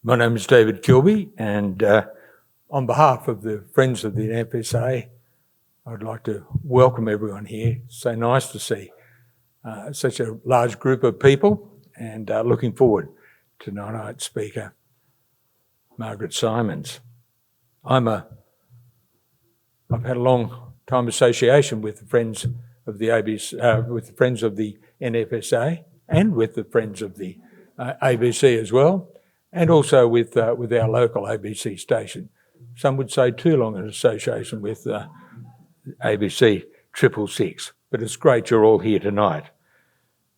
My name is David Kilby, and on behalf of the Friends of the NFSA, I'd like to welcome everyone here. It's so nice to see such a large group of people, and looking forward to tonight's speaker, Margaret Simons. I've had a long time association with the Friends of the with the Friends of the NFSA, and with the Friends of the ABC as well, and also with our local ABC station. Some would say too long an association with ABC 666, but it's great you're all here tonight.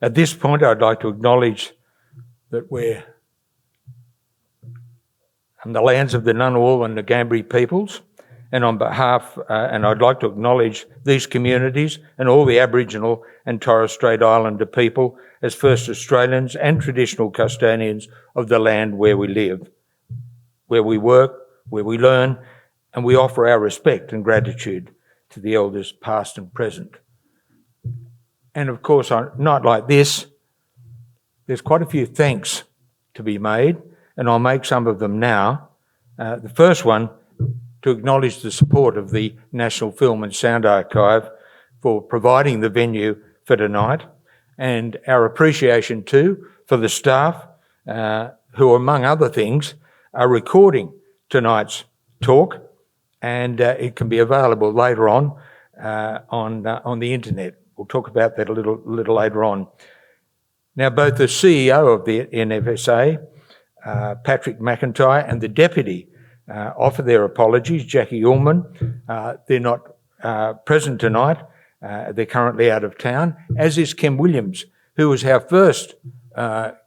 At this point, I'd like to acknowledge that we're on the lands of the Ngunnawal and the Ngambri peoples, and on behalf, and I'd like to acknowledge these communities and all the Aboriginal and Torres Strait Islander people as First Australians and traditional custodians of the land where we live, where we work, where we learn, and we offer our respect and gratitude to the elders past and present. And of course, on a night like this, there's quite a few thanks to be made, and I'll make some of them now. The first one, to acknowledge the support of the National Film and Sound Archive for providing the venue for tonight, and our appreciation too for the staff who, among other things, are recording tonight's talk, and it can be available later on the internet. We'll talk about that a little later on. Now, both the CEO of the NFSA, Patrick McIntyre, and the Deputy offer their apologies, Jackie Ullman. They're not present tonight. They're currently out of town, as is Kim Williams, who was our first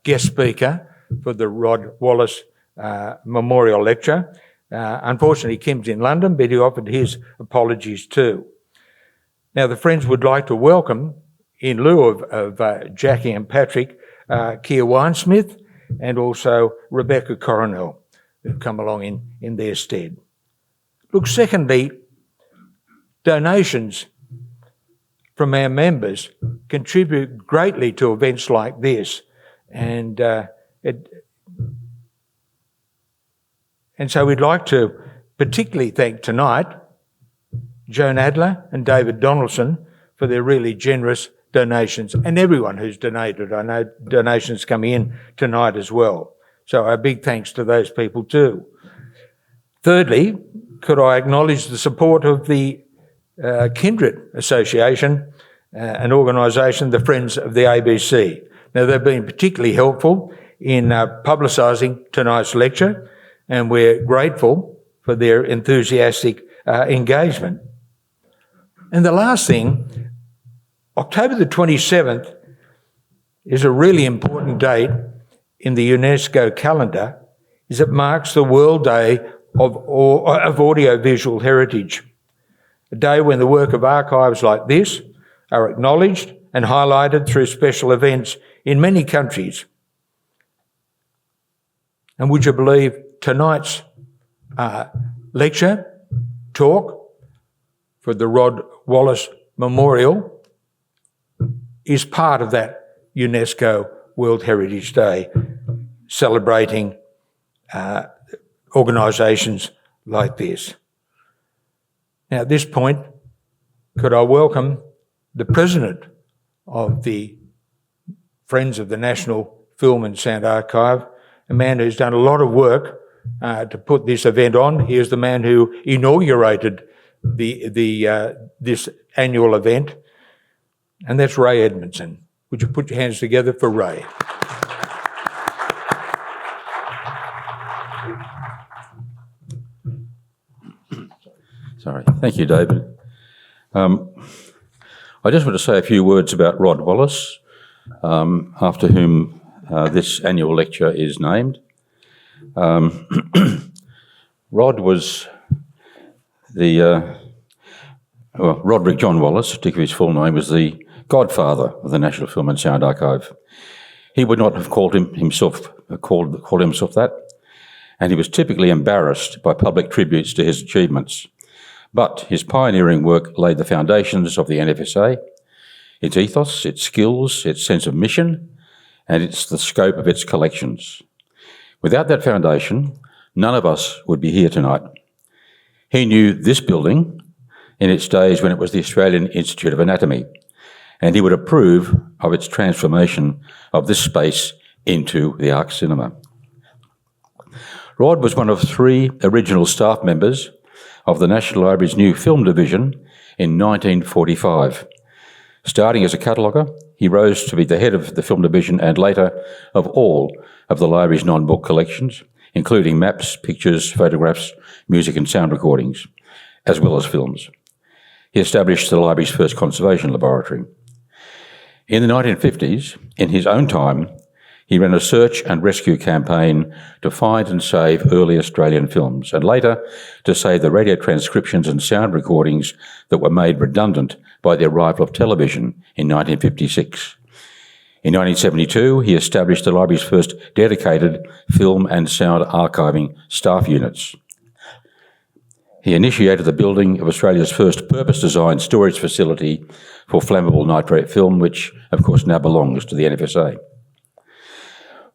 guest speaker for the Rod Wallace Memorial Lecture. Unfortunately, Kim's in London, but he offered his apologies too. Now, the Friends would like to welcome, in lieu of Jackie and Patrick, Keir Winesmith and also Rebecca Coronel, who've come along in their stead. Look, secondly, donations from our members contribute greatly to events like this, and so we'd like to particularly thank tonight Joan Adler and David Donaldson for their really generous donations, and everyone who's donated. I know donations coming in tonight as well. So our big thanks to those people too. Thirdly, could I acknowledge the support of the Kindred Association, an organisation, the Friends of the ABC. Now, they've been particularly helpful in publicising tonight's lecture, and we're grateful for their enthusiastic engagement. And the last thing, October the 27th is a really important date in the UNESCO calendar, as it marks the World Day of Audiovisual Heritage, a day when the work of archives like this are acknowledged and highlighted through special events in many countries. And would you believe tonight's lecture, talk for the Rod Wallace Memorial is part of that UNESCO World Heritage Day, celebrating organisations like this. Now, at this point, could I welcome the President of the Friends of the National Film and Sound Archive, a man who's done a lot of work to put this event on. He is the man who inaugurated this annual event, and that's Ray Edmondson. Would you put your hands together for Ray? Sorry. Thank you, David. I just want to say a few words about Rod Wallace, after whom this annual lecture is named. Rod was Roderick John Wallace, to give his full name, was the godfather of the National Film and Sound Archive. He would not have called himself that, and he was typically embarrassed by public tributes to his achievements. But his pioneering work laid the foundations of the NFSA, its ethos, its skills, its sense of mission, and it's the scope of its collections. Without that foundation, none of us would be here tonight. He knew this building in its days when it was the Australian Institute of Anatomy, and he would approve of its transformation of this space into the Arc Cinema. Rod was one of 3 original staff members of the National Library's new film division in 1945. Starting as a cataloguer, he rose to be the head of the film division and later of all of the library's non-book collections, including maps, pictures, photographs, music and sound recordings, as well as films. He established the library's first conservation laboratory. In the 1950s, in his own time, he ran a search and rescue campaign to find and save early Australian films, and later to save the radio transcriptions and sound recordings that were made redundant by the arrival of television in 1956. In 1972, he established the library's first dedicated film and sound archiving staff units. He initiated the building of Australia's first purpose-designed storage facility for flammable nitrate film, which, of course, now belongs to the NFSA.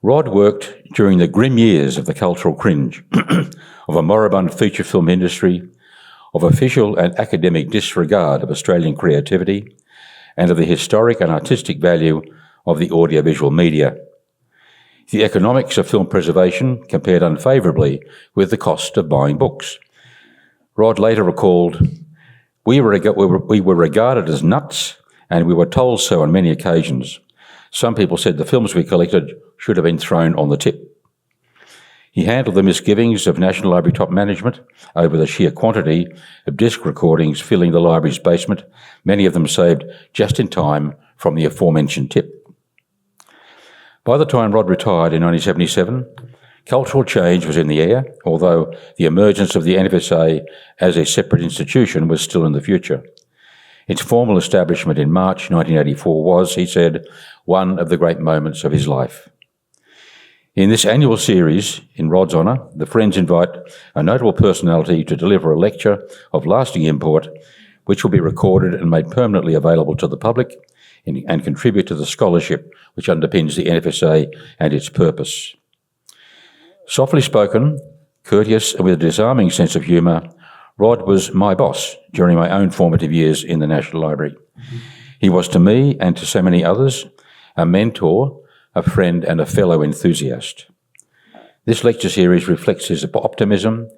Rod worked during the grim years of the cultural cringe, of a moribund feature film industry, of official and academic disregard of Australian creativity, and of the historic and artistic value of the audiovisual media. The economics of film preservation compared unfavourably with the cost of buying books. Rod later recalled, we were regarded as nuts, and we were told so on many occasions. Some people said the films we collected should have been thrown on the tip. He handled the misgivings of National Library top management over the sheer quantity of disc recordings filling the library's basement, many of them saved just in time from the aforementioned tip. By the time Rod retired in 1977, cultural change was in the air, although the emergence of the NFSA as a separate institution was still in the future. Its formal establishment in March 1984 was, he said, one of the great moments of his life. In this annual series, in Rod's honour, the Friends invite a notable personality to deliver a lecture of lasting import, which will be recorded and made permanently available to the public and contribute to the scholarship which underpins the NFSA and its purpose. Softly spoken, courteous and with a disarming sense of humour, Rod was my boss during my own formative years in the National Library. He was to me and to so many others a mentor, a friend and a fellow enthusiast. This lecture series reflects his optimism,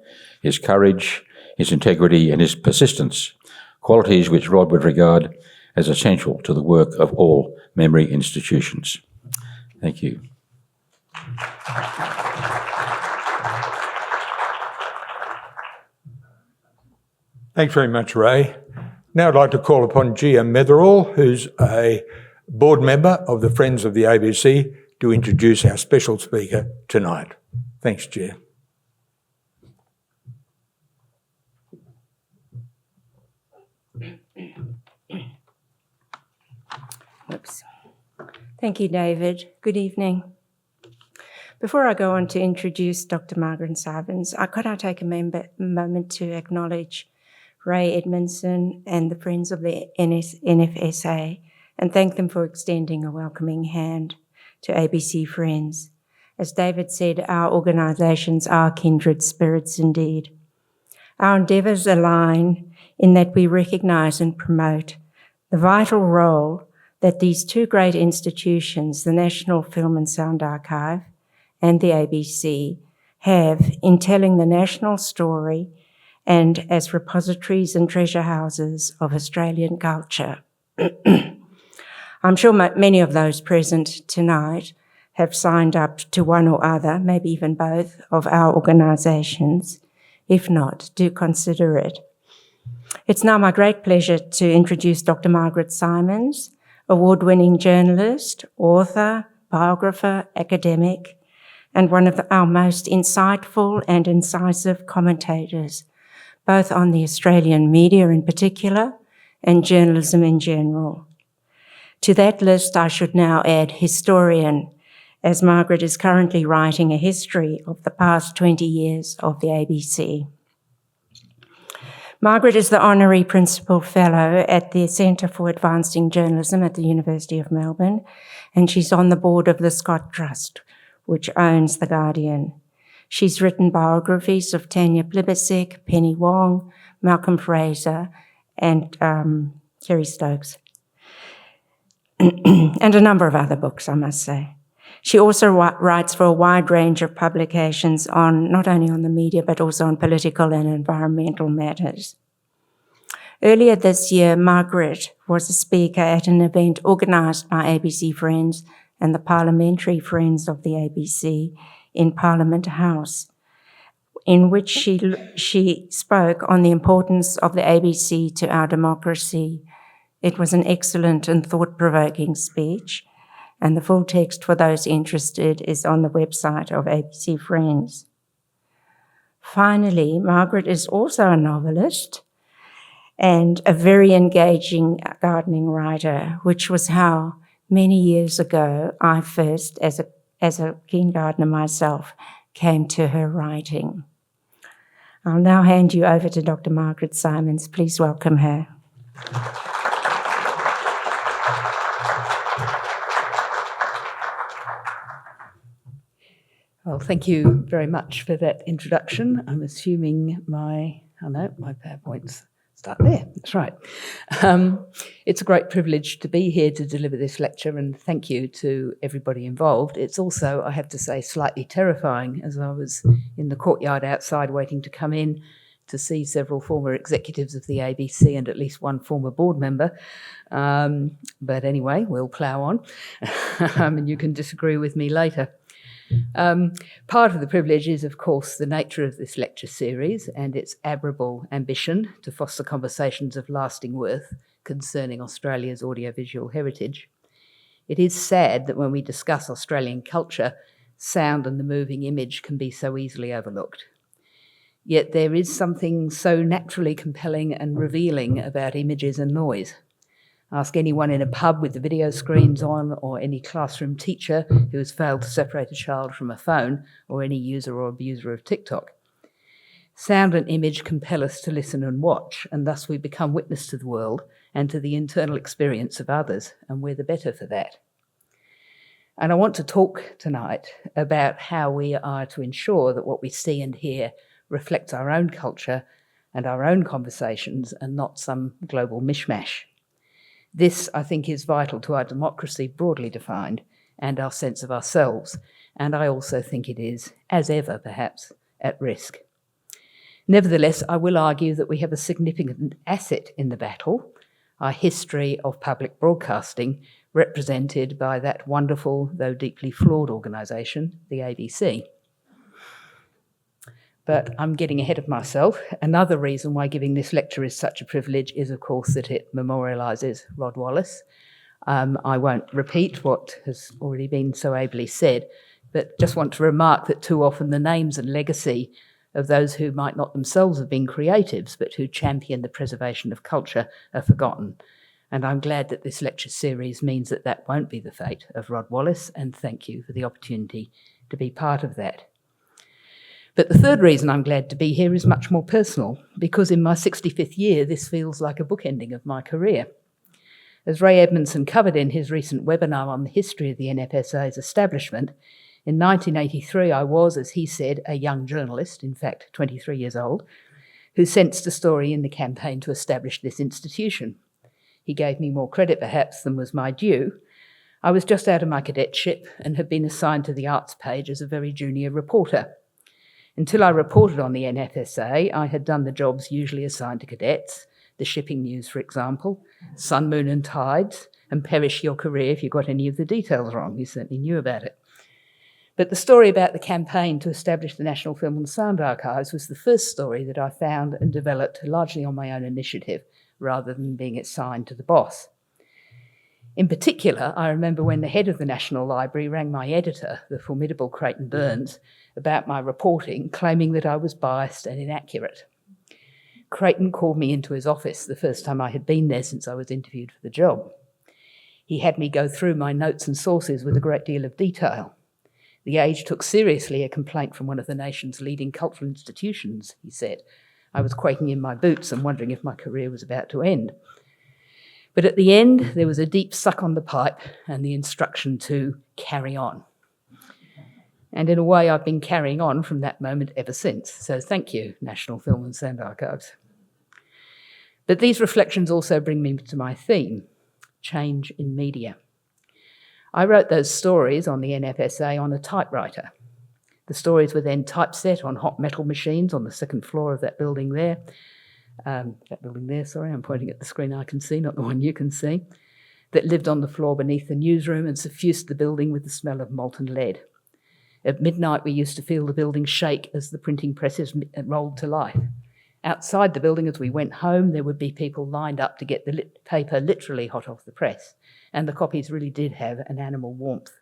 his courage, his integrity and his persistence, qualities which Rod would regard as essential to the work of all memory institutions. Thank you. Thanks very much, Ray. Now I'd like to call upon Gia Metherall, who's a board member of the Friends of the ABC, to introduce our special speaker tonight. Thanks, Gia. Oops. Thank you, David. Good evening. Before I go on to introduce Dr. Margaret Sivens, could I take a moment to acknowledge Ray Edmondson and the Friends of the NFSA and thank them for extending a welcoming hand to ABC Friends. As David said, our organisations are kindred spirits indeed. Our endeavours align in that we recognise and promote the vital role that these two great institutions, the National Film and Sound Archive and the ABC, have in telling the national story and as repositories and treasure houses of Australian culture. I'm sure many of those present tonight have signed up to one or other, maybe even both, of our organisations. If not, do consider it. It's now my great pleasure to introduce Dr. Margaret Sivens, award-winning journalist, author, biographer, academic, and one of our most insightful and incisive commentators, both on the Australian media in particular and journalism in general. To that list, I should now add historian, as Margaret is currently writing a history of the past 20 years of the ABC. Margaret is the Honorary Principal Fellow at the Centre for Advancing Journalism at the University of Melbourne, and she's on the board of the Scott Trust, which owns The Guardian. She's written biographies of Tanya Plibersek, Penny Wong, Malcolm Fraser, and Kerry Stokes, and a number of other books, I must say. She also writes for a wide range of publications on not only on the media, but also on political and environmental matters. Earlier this year, Margaret was a speaker at an event organised by ABC Friends and the Parliamentary Friends of the ABC in Parliament House, in which she spoke on the importance of the ABC to our democracy. It was an excellent and thought-provoking speech, and the full text for those interested is on the website of ABC Friends. Finally, Margaret is also a novelist and a very engaging gardening writer, which was how many years ago I first, as a keen gardener myself, came to her writing. I'll now hand you over to Dr. Margaret Simons. Please welcome her. Well, thank you very much for that introduction. I'm assuming my PowerPoint's start there. That's right. It's a great privilege to be here to deliver this lecture, and thank you to everybody involved. It's also, I have to say, slightly terrifying, as I was in the courtyard outside waiting to come in to see several former executives of the ABC and at least one former board member. But anyway, we'll plough on, and you can disagree with me later. Part of the privilege is, of course, the nature of this lecture series and its admirable ambition to foster conversations of lasting worth concerning Australia's audiovisual heritage. It is sad that when we discuss Australian culture, sound and the moving image can be so easily overlooked. Yet there is something so naturally compelling and revealing about images and noise. Ask anyone in a pub with the video screens on, or any classroom teacher who has failed to separate a child from a phone, or any user or abuser of TikTok. Sound and image compel us to listen and watch, and thus we become witness to the world and to the internal experience of others, and we're the better for that. And I want to talk tonight about how we are to ensure that what we see and hear reflects our own culture and our own conversations and not some global mishmash. This, I think, is vital to our democracy broadly defined and our sense of ourselves, and I also think it is, as ever perhaps, at risk. Nevertheless, I will argue that we have a significant asset in the battle, our history of public broadcasting, represented by that wonderful, though deeply flawed organisation, the ABC. But I'm getting ahead of myself. Another reason why giving this lecture is such a privilege is, of course, that it memorialises Rod Wallace. I won't repeat what has already been so ably said, but just want to remark that too often the names and legacy of those who might not themselves have been creatives, but who champion the preservation of culture, are forgotten. And I'm glad that this lecture series means that that won't be the fate of Rod Wallace, and thank you for the opportunity to be part of that. But the third reason I'm glad to be here is much more personal, because in my 65th year, this feels like a bookending of my career. As Ray Edmondson covered in his recent webinar on the history of the NFSA's establishment, in 1983 I was, as he said, a young journalist, in fact 23 years old, who sensed a story in the campaign to establish this institution. He gave me more credit perhaps than was my due. I was just out of my cadetship and had been assigned to the arts page as a very junior reporter. Until I reported on the NFSA, I had done the jobs usually assigned to cadets, the shipping news, for example, sun, moon and tides, and perish your career if you got any of the details wrong. You certainly knew about it. But the story about the campaign to establish the National Film and Sound Archives was the first story that I found and developed largely on my own initiative, rather than being assigned to the boss. In particular, I remember when the head of the National Library rang my editor, the formidable Creighton Burns, about my reporting, claiming that I was biased and inaccurate. Creighton called me into his office the first time I had been there since I was interviewed for the job. He had me go through my notes and sources with a great deal of detail. The Age took seriously a complaint from one of the nation's leading cultural institutions, he said. I was quaking in my boots and wondering if my career was about to end. But at the end, there was a deep suck on the pipe and the instruction to carry on. And in a way, I've been carrying on from that moment ever since. So thank you, National Film and Sound Archives. But these reflections also bring me to my theme, change in media. I wrote those stories on the NFSA on a typewriter. The stories were then typeset on hot metal machines on the second floor of that building there. I'm pointing at the screen I can see, not the one you can see, that lived on the floor beneath the newsroom and suffused the building with the smell of molten lead. At midnight, we used to feel the building shake as the printing presses rolled to life. Outside the building, as we went home, there would be people lined up to get the paper literally hot off the press, and the copies really did have an animal warmth.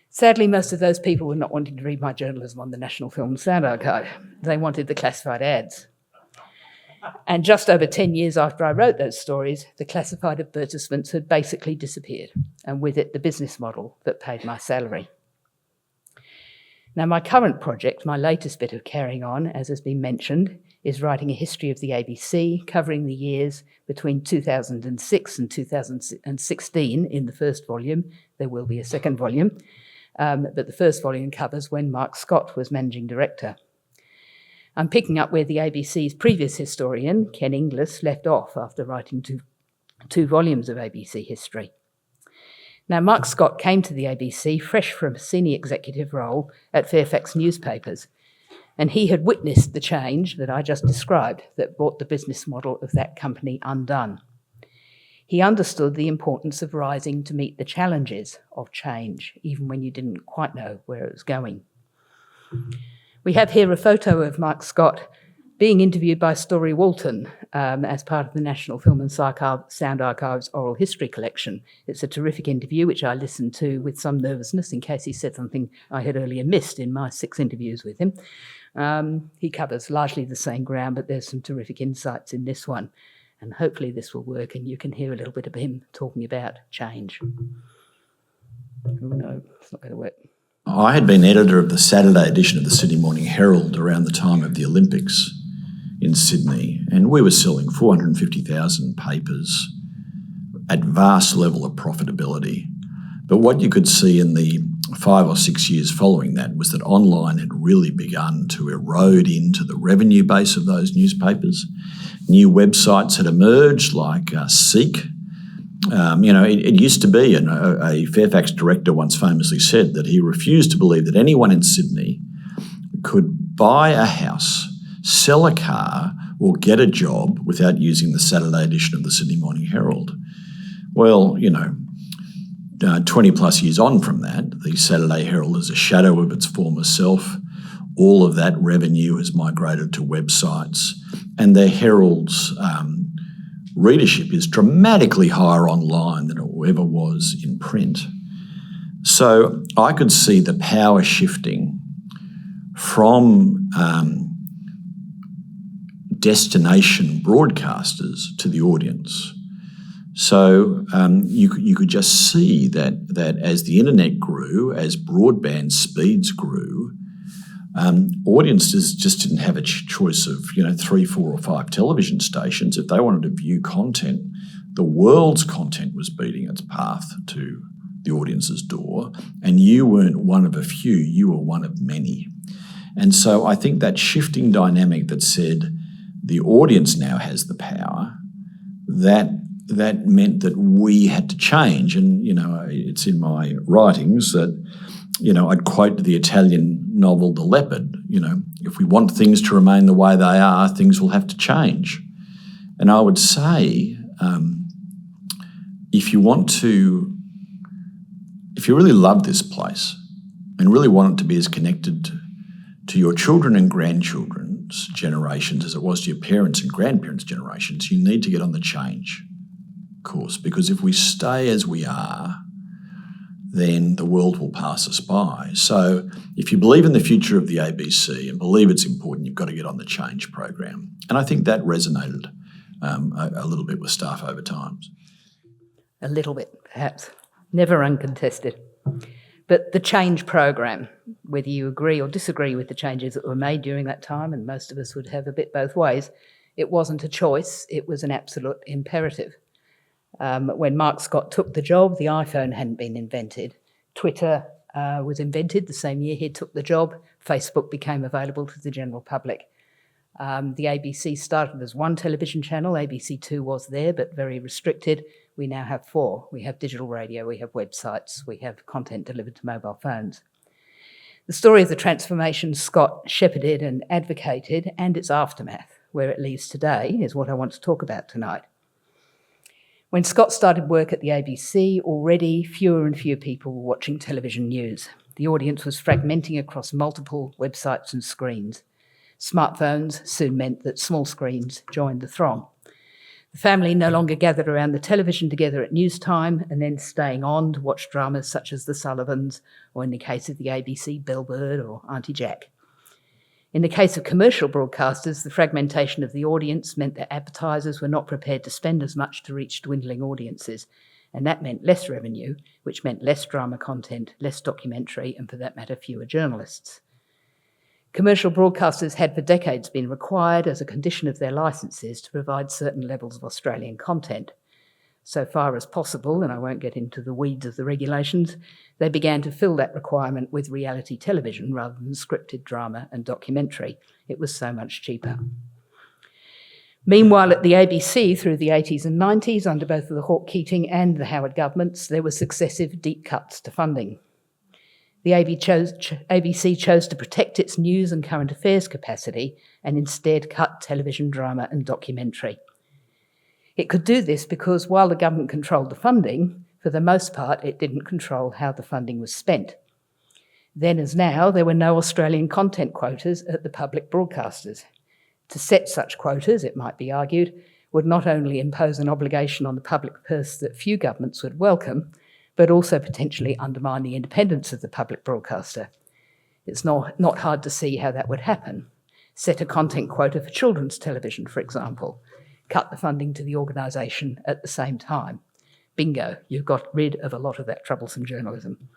Sadly, most of those people were not wanting to read my journalism on the National Film and Sound Archive. They wanted the classified ads. And just over 10 years after I wrote those stories, the classified advertisements had basically disappeared, and with it, the business model that paid my salary. Now, my current project, my latest bit of carrying on, as has been mentioned, is writing a history of the ABC, covering the years between 2006 and 2016 in the first volume. There will be a second volume, but the first volume covers when Mark Scott was managing director. I'm picking up where the ABC's previous historian, Ken Inglis, left off after writing two volumes of ABC history. Now, Mark Scott came to the ABC fresh from a senior executive role at Fairfax Newspapers, and he had witnessed the change that I just described that brought the business model of that company undone. He understood the importance of rising to meet the challenges of change, even when you didn't quite know where it was going. We have here a photo of Mark Scott being interviewed by Story Walton as part of the National Film and Sound Archives Oral History Collection. It's a terrific interview, which I listened to with some nervousness in case he said something I had earlier missed in my 6 interviews with him. He covers largely the same ground, but there's some terrific insights in this one. And hopefully this will work and you can hear a little bit of him talking about change. Oh no, it's not going to work. I had been editor of the Saturday edition of the Sydney Morning Herald around the time of the Olympics in Sydney, and we were selling 450,000 papers at vast level of profitability. But what you could see in the 5 or 6 years following that was that online had really begun to erode into the revenue base of those newspapers. New websites had emerged like Seek. It used to be, and a Fairfax director once famously said that he refused to believe that anyone in Sydney could buy a house, sell a car, or get a job without using the Saturday edition of the Sydney Morning Herald. Well, 20 plus years on from that, the Saturday Herald is a shadow of its former self. All of that revenue has migrated to websites, and the Herald's readership is dramatically higher online than it ever was in print. So I could see the power shifting from destination broadcasters to the audience. So you could just see that as the internet grew, as broadband speeds grew, audiences just didn't have a choice of 3, 4 or 5 television stations. If they wanted to view content, the world's content was beating its path to the audience's door, and you weren't one of a few, you were one of many. And so I think that shifting dynamic that said the audience now has the power, that meant that we had to change. And, it's in my writings that, I'd quote the Italian novel The Leopard, if we want things to remain the way they are, things will have to change. And I would say, if you really love this place and really want it to be as connected to your children and grandchildren's generations as it was to your parents' and grandparents' generations, you need to get on the change course, because if we stay as we are, then the world will pass us by. So if you believe in the future of the ABC and believe it's important, you've got to get on the change program. And I think that resonated a little bit with staff over time. A little bit, perhaps. Never uncontested. But the change program, whether you agree or disagree with the changes that were made during that time, and most of us would have a bit both ways, it wasn't a choice, it was an absolute imperative. When Mark Scott took the job, the iPhone hadn't been invented. Twitter was invented, the same year he took the job, Facebook became available to the general public. The ABC started as one television channel. ABC2 was there, but very restricted. We now have 4. We have digital radio, we have websites, we have content delivered to mobile phones. The story of the transformation Scott shepherded and advocated, and its aftermath, where it leaves today, is what I want to talk about tonight. When Scott started work at the ABC, already fewer and fewer people were watching television news. The audience was fragmenting across multiple websites and screens. Smartphones soon meant that small screens joined the throng. The family no longer gathered around the television together at news time and then staying on to watch dramas such as The Sullivans, or in the case of the ABC, Bellbird or Auntie Jack. In the case of commercial broadcasters, the fragmentation of the audience meant that advertisers were not prepared to spend as much to reach dwindling audiences, and that meant less revenue, which meant less drama content, less documentary, and for that matter, fewer journalists. Commercial broadcasters had for decades been required as a condition of their licences to provide certain levels of Australian content. So far as possible, and I won't get into the weeds of the regulations, they began to fill that requirement with reality television rather than scripted drama and documentary. It was so much cheaper. Meanwhile, at the ABC through the 80s and 90s, under both the Hawke-Keating and the Howard governments, there were successive deep cuts to funding. The ABC chose to protect its news and current affairs capacity and instead cut television drama and documentary. It could do this because while the government controlled the funding, for the most part, it didn't control how the funding was spent. Then as now, there were no Australian content quotas at the public broadcasters. To set such quotas, it might be argued, would not only impose an obligation on the public purse that few governments would welcome, but also potentially undermine the independence of the public broadcaster. It's not hard to see how that would happen. Set a content quota for children's television, for example. Cut the funding to the organisation at the same time. Bingo, you've got rid of a lot of that troublesome journalism.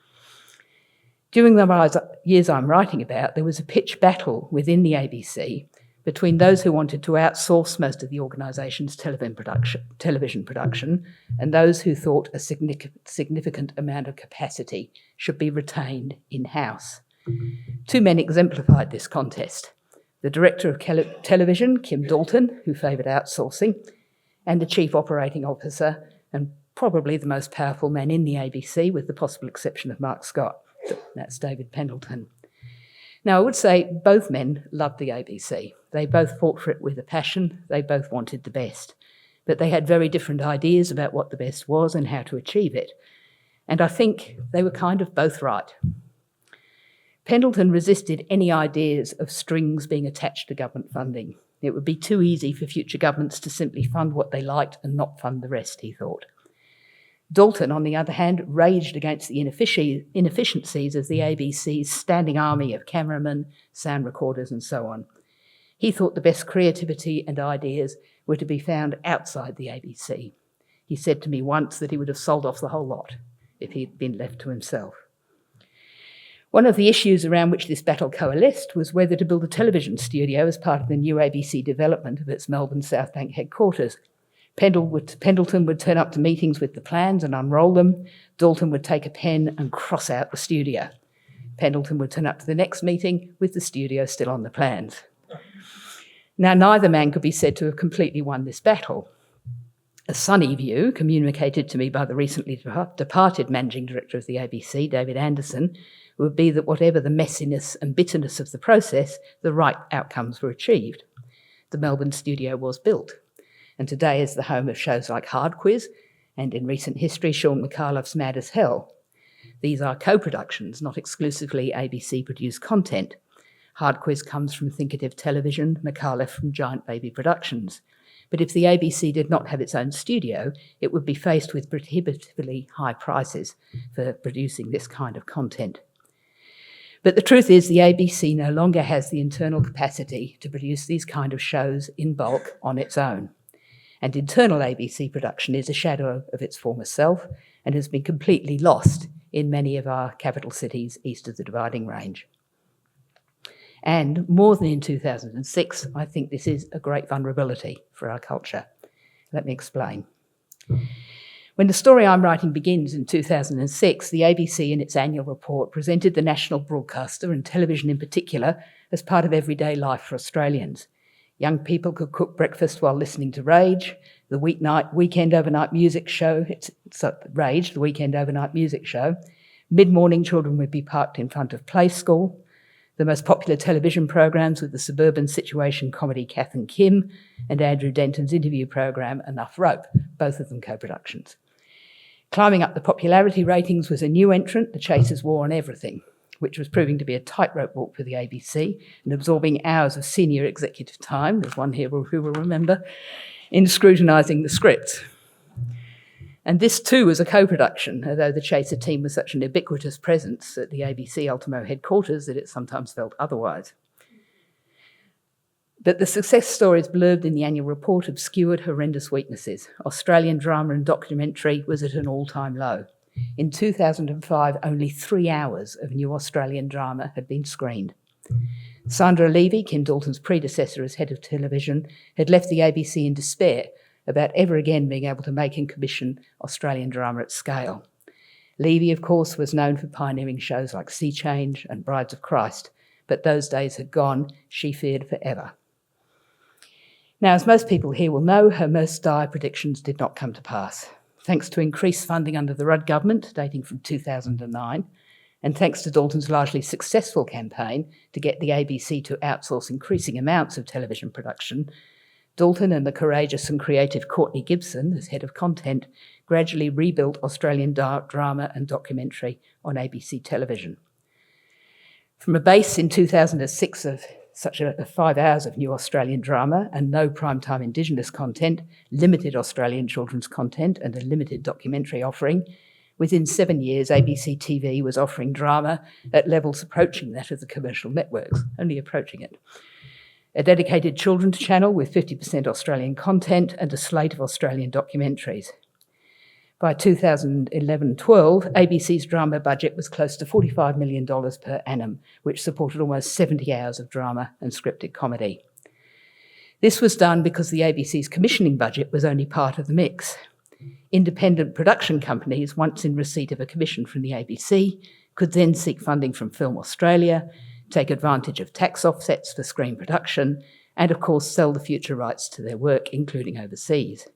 During the years I'm writing about, there was a pitched battle within the ABC between those who wanted to outsource most of the organisation's television production and those who thought a significant amount of capacity should be retained in-house. 2 men exemplified this contest: the director of television, Kim Dalton, who favoured outsourcing, and the chief operating officer, and probably the most powerful man in the ABC, with the possible exception of Mark Scott. That's David Pendleton. Now, I would say both men loved the ABC. They both fought for it with a passion. They both wanted the best. But they had very different ideas about what the best was and how to achieve it. And I think they were kind of both right. Pendleton resisted any ideas of strings being attached to government funding. It would be too easy for future governments to simply fund what they liked and not fund the rest, he thought. Dalton, on the other hand, raged against the inefficiencies of the ABC's standing army of cameramen, sound recorders, and so on. He thought the best creativity and ideas were to be found outside the ABC. He said to me once that he would have sold off the whole lot if he'd been left to himself. One of the issues around which this battle coalesced was whether to build a television studio as part of the new ABC development of its Melbourne South Bank headquarters. Pendleton would turn up to meetings with the plans and unroll them. Dalton would take a pen and cross out the studio. Pendleton would turn up to the next meeting with the studio still on the plans. Now, neither man could be said to have completely won this battle. A sunny view, communicated to me by the recently departed managing director of the ABC, David Anderson, would be that whatever the messiness and bitterness of the process, the right outcomes were achieved. The Melbourne studio was built, and today is the home of shows like Hard Quiz and, in recent history, Sean McAuliffe's Mad as Hell. These are co-productions, not exclusively ABC-produced content. Hard Quiz comes from Thinkative Television, McAuliffe from Giant Baby Productions. But if the ABC did not have its own studio, it would be faced with prohibitively high prices for producing this kind of content. But the truth is the ABC no longer has the internal capacity to produce these kind of shows in bulk on its own. And internal ABC production is a shadow of its former self and has been completely lost in many of our capital cities east of the Dividing Range. And more than in 2006, I think this is a great vulnerability for our culture. Let me explain. When the story I'm writing begins in 2006, the ABC in its annual report presented the national broadcaster and television in particular as part of everyday life for Australians. Young people could cook breakfast while listening to Rage, the weekend overnight music show. Rage, the weekend overnight music show. Mid-morning, children would be parked in front of Play School. The most popular television programs were the suburban situation comedy Kath and Kim and Andrew Denton's interview program Enough Rope, both of them co-productions. Climbing up the popularity ratings was a new entrant, The Chaser's War on Everything, which was proving to be a tightrope walk for the ABC and absorbing hours of senior executive time, there's one here who will remember, in scrutinising the scripts. And this too was a co-production, although the Chaser team was such an ubiquitous presence at the ABC Ultimo headquarters that it sometimes felt otherwise. But the success stories blurred in the annual report obscured horrendous weaknesses. Australian drama and documentary was at an all-time low. In 2005, only 3 hours of new Australian drama had been screened. Sandra Levy, Kim Dalton's predecessor as head of television, had left the ABC in despair about ever again being able to make and commission Australian drama at scale. Levy, of course, was known for pioneering shows like Sea Change and Brides of Christ, but those days had gone, she feared, forever. Now, as most people here will know, her most dire predictions did not come to pass. Thanks to increased funding under the Rudd government, dating from 2009, and thanks to Dalton's largely successful campaign to get the ABC to outsource increasing amounts of television production, Dalton and the courageous and creative Courtney Gibson, as head of content, gradually rebuilt Australian drama and documentary on ABC television. From a base in 2006 of such 5 hours of new Australian drama and no primetime Indigenous content, limited Australian children's content and a limited documentary offering, within 7 years, ABC TV was offering drama at levels approaching that of the commercial networks, only approaching it. A dedicated children's channel with 50% Australian content and a slate of Australian documentaries. By 2011-12, ABC's drama budget was close to $45 million per annum, which supported almost 70 hours of drama and scripted comedy. This was done because the ABC's commissioning budget was only part of the mix. Independent production companies, once in receipt of a commission from the ABC, could then seek funding from Film Australia, take advantage of tax offsets for screen production, and of course sell the future rights to their work, including overseas.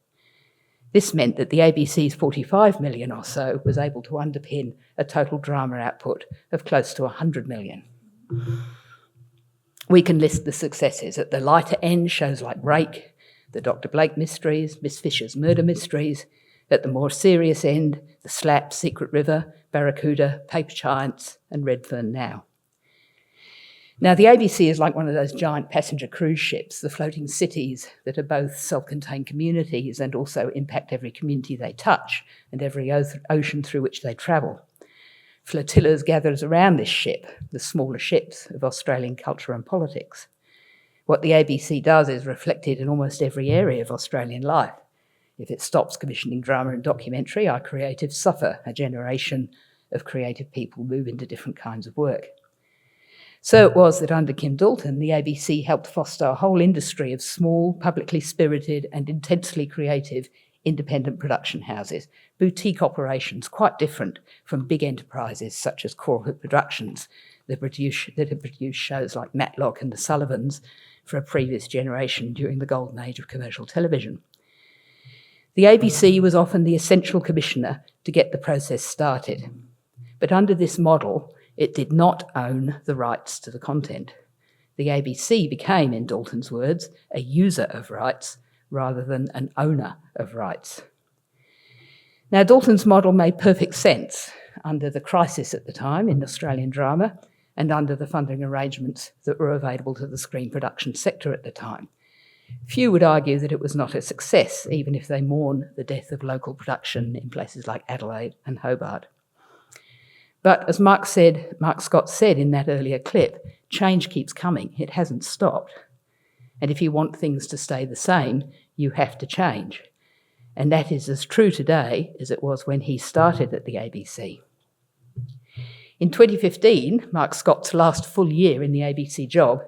This meant that the ABC's 45 million or so was able to underpin a total drama output of close to 100 million. We can list the successes. At the lighter end, shows like Rake, the Dr. Blake Mysteries, Miss Fisher's Murder Mysteries. At the more serious end, The Slap, Secret River, Barracuda, Paper Giants, and Redfern Now. Now, the ABC is like one of those giant passenger cruise ships, the floating cities that are both self-contained communities and also impact every community they touch and every ocean through which they travel. Flotillas gathers around this ship, the smaller ships of Australian culture and politics. What the ABC does is reflected in almost every area of Australian life. If it stops commissioning drama and documentary, our creatives suffer. A generation of creative people move into different kinds of work. So it was that under Kim Dalton, the ABC helped foster a whole industry of small, publicly spirited and intensely creative independent production houses, boutique operations quite different from big enterprises such as corporate productions that have produced shows like Matlock and The Sullivans for a previous generation during the golden age of commercial television. The ABC was often the essential commissioner to get the process started. But under this model, it did not own the rights to the content. The ABC became, in Dalton's words, a user of rights rather than an owner of rights. Now, Dalton's model made perfect sense under the crisis at the time in Australian drama and under the funding arrangements that were available to the screen production sector at the time. Few would argue that it was not a success, even if they mourn the death of local production in places like Adelaide and Hobart. But as Mark Scott said in that earlier clip, change keeps coming. It hasn't stopped. And if you want things to stay the same, you have to change. And that is as true today as it was when he started at the ABC. In 2015, Mark Scott's last full year in the ABC job,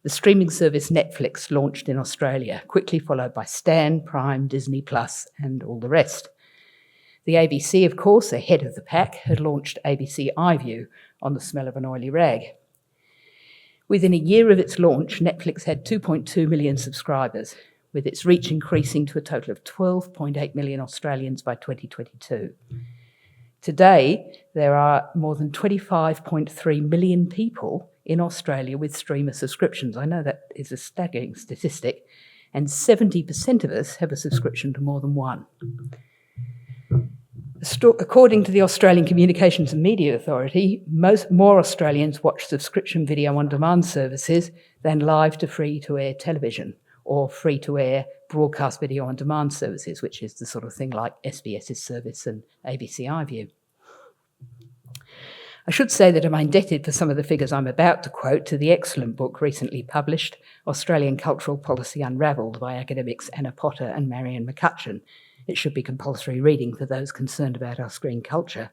the streaming service Netflix launched in Australia, quickly followed by Stan, Prime, Disney Plus, and all the rest. The ABC, of course, ahead of the pack, had launched ABC iView on the smell of an oily rag. Within a year of its launch, Netflix had 2.2 million subscribers, with its reach increasing to a total of 12.8 million Australians by 2022. Today, there are more than 25.3 million people in Australia with streamer subscriptions. I know that is a staggering statistic, and 70% of us have a subscription to more than one. According to the Australian Communications and Media Authority, more Australians watch subscription video on demand services than live to free-to-air television or free-to-air broadcast video on demand services, which is the sort of thing like SBS's service and ABC iView. I should say that I'm indebted for some of the figures I'm about to quote to the excellent book recently published, Australian Cultural Policy Unravelled, by academics Anna Potter and Marion McCutcheon. It should be compulsory reading for those concerned about our screen culture.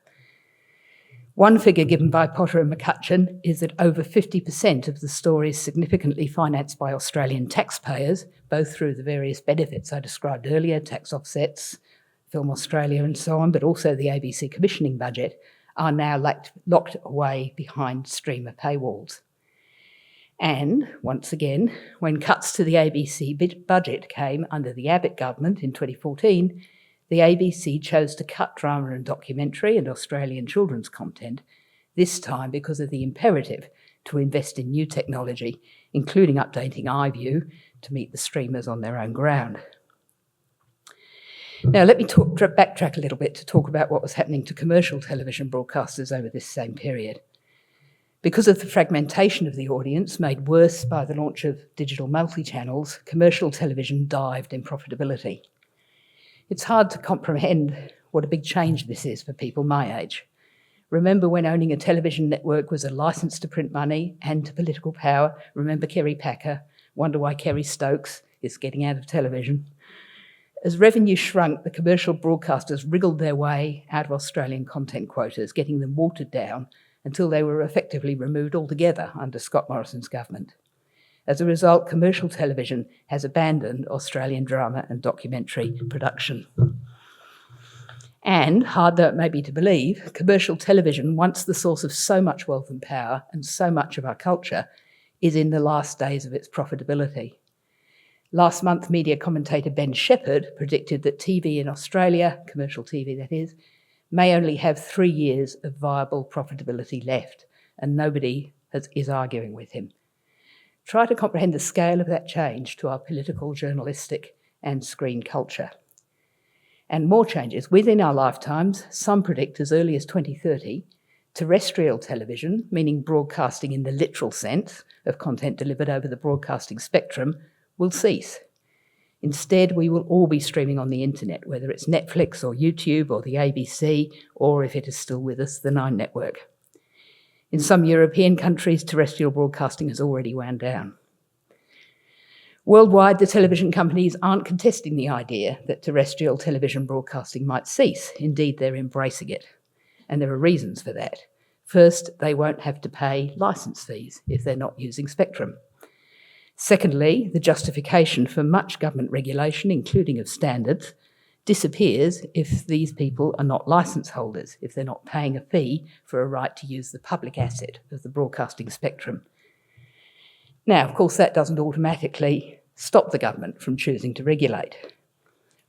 One figure given by Potter and McCutcheon is that over 50% of the stories significantly financed by Australian taxpayers, both through the various benefits I described earlier, tax offsets, Film Australia and so on, but also the ABC commissioning budget, are now locked away behind streamer paywalls. And, once again, when cuts to the ABC budget came under the Abbott government in 2014, the ABC chose to cut drama and documentary and Australian children's content, this time because of the imperative to invest in new technology, including updating iView to meet the streamers on their own ground. Now, let me backtrack a little bit to talk about what was happening to commercial television broadcasters over this same period. Because of the fragmentation of the audience, made worse by the launch of digital multi-channels, commercial television dived in profitability. It's hard to comprehend what a big change this is for people my age. Remember when owning a television network was a license to print money and to political power? Remember Kerry Packer? Wonder why Kerry Stokes is getting out of television? As revenue shrunk, the commercial broadcasters wriggled their way out of Australian content quotas, getting them watered down until they were effectively removed altogether under Scott Morrison's government. As a result, commercial television has abandoned Australian drama and documentary production. And, hard though it may be to believe, commercial television, once the source of so much wealth and power and so much of our culture, is in the last days of its profitability. Last month, media commentator Ben Shepherd predicted that TV in Australia, commercial TV that is, may only have 3 years of viable profitability left, and nobody is arguing with him. Try to comprehend the scale of that change to our political, journalistic, and screen culture. And more changes. Within our lifetimes, some predict as early as 2030, terrestrial television, meaning broadcasting in the literal sense of content delivered over the broadcasting spectrum, will cease. Instead, we will all be streaming on the internet, whether it's Netflix or YouTube or the ABC, or if it is still with us, the Nine Network. In some European countries, terrestrial broadcasting has already wound down. Worldwide, the television companies aren't contesting the idea that terrestrial television broadcasting might cease. Indeed, they're embracing it. And there are reasons for that. First, they won't have to pay licence fees if they're not using spectrum. Secondly, the justification for much government regulation, including of standards, disappears if these people are not licence holders, if they're not paying a fee for a right to use the public asset of the broadcasting spectrum. Now, of course, that doesn't automatically stop the government from choosing to regulate.